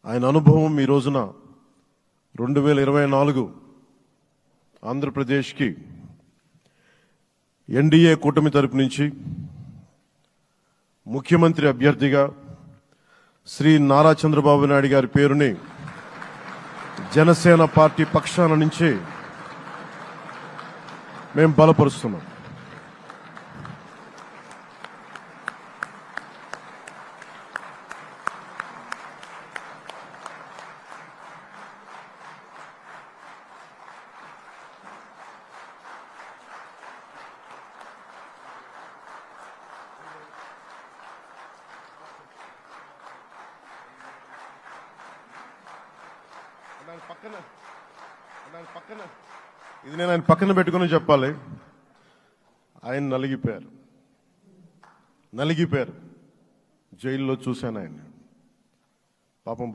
ఆయన అనుభవం ఈ రోజున 2024 ఆంధ్రప్రదేశ్కి ఎన్డీఏ కూటమి తరపు నుంచి ముఖ్యమంత్రి అభ్యర్థిగా శ్రీ నారా చంద్రబాబు నాయుడు గారి పేరుని జనసేన పార్టీ పక్షాన నుంచి మేము బలపరుస్తున్నాం. ఇది నేను ఆయన పక్కన పెట్టుకుని చెప్పాలి. ఆయన నలిగిపోయారు. జైల్లో చూశాను ఆయన పాపం.